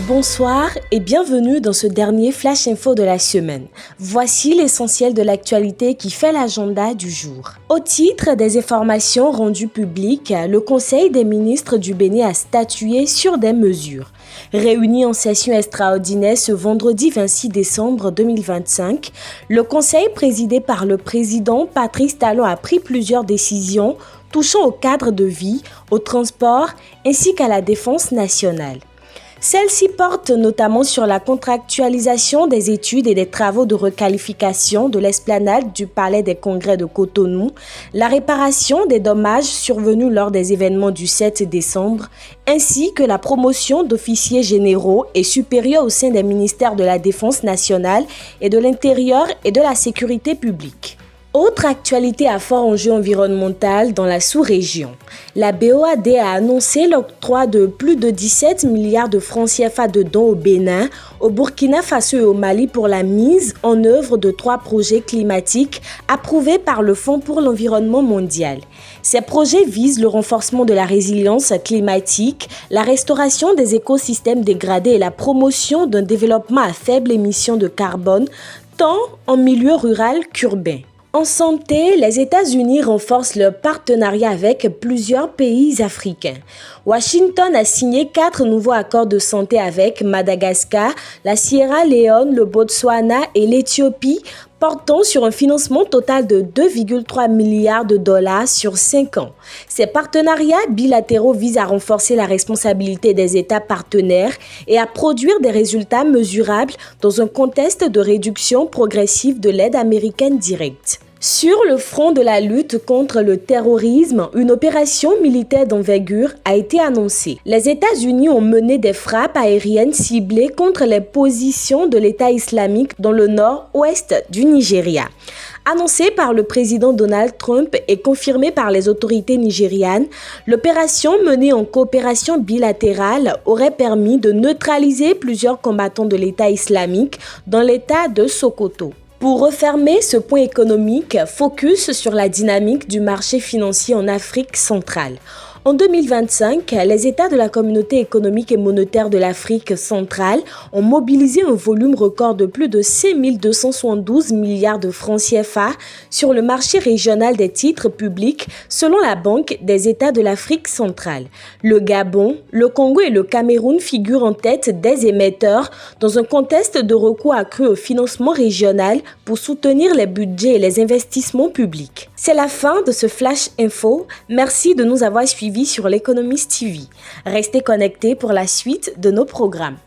Bonsoir et bienvenue dans ce dernier Flash Info de la semaine. Voici l'essentiel de l'actualité qui fait l'agenda du jour. Au titre des informations rendues publiques, le Conseil des ministres du Bénin a statué sur des mesures. Réuni en session extraordinaire ce vendredi 26 décembre 2025, le Conseil présidé par le président Patrice Talon a pris plusieurs décisions touchant au cadre de vie, au transport ainsi qu'à la défense nationale. Celle-ci porte notamment sur la contractualisation des études et des travaux de requalification de l'esplanade du Palais des Congrès de Cotonou, la réparation des dommages survenus lors des événements du 7 décembre, ainsi que la promotion d'officiers généraux et supérieurs au sein des ministères de la Défense nationale et de l'Intérieur et de la Sécurité publique. Autre actualité à fort enjeu environnemental dans la sous-région. La BOAD a annoncé l'octroi de plus de 17 milliards de francs CFA de dons au Bénin, au Burkina Faso et au Mali pour la mise en œuvre de 3 projets climatiques approuvés par le Fonds pour l'environnement mondial. Ces projets visent le renforcement de la résilience climatique, la restauration des écosystèmes dégradés et la promotion d'un développement à faible émission de carbone, tant en milieu rural qu'urbain. En santé, les États-Unis renforcent leur partenariat avec plusieurs pays africains. Washington a signé 4 nouveaux accords de santé avec Madagascar, la Sierra Leone, le Botswana et l'Éthiopie, portant sur un financement total de 2,3 milliards de dollars sur 5 ans. Ces partenariats bilatéraux visent à renforcer la responsabilité des États partenaires et à produire des résultats mesurables dans un contexte de réduction progressive de l'aide américaine directe. Sur le front de la lutte contre le terrorisme, une opération militaire d'envergure a été annoncée. Les États-Unis ont mené des frappes aériennes ciblées contre les positions de l'État islamique dans le nord-ouest du Nigeria. Annoncée par le président Donald Trump et confirmée par les autorités nigérianes, l'opération menée en coopération bilatérale aurait permis de neutraliser plusieurs combattants de l'État islamique dans l'État de Sokoto. Pour refermer ce point économique, focus sur la dynamique du marché financier en Afrique centrale. En 2025, les États de la Communauté économique et monétaire de l'Afrique centrale ont mobilisé un volume record de plus de 5 272 milliards de francs CFA sur le marché régional des titres publics selon la Banque des États de l'Afrique centrale. Le Gabon, le Congo et le Cameroun figurent en tête des émetteurs dans un contexte de recours accru au financement régional pour soutenir les budgets et les investissements publics. C'est la fin de ce Flash Info. Merci de nous avoir suivis sur l'Economist TV. Restez connectés pour la suite de nos programmes.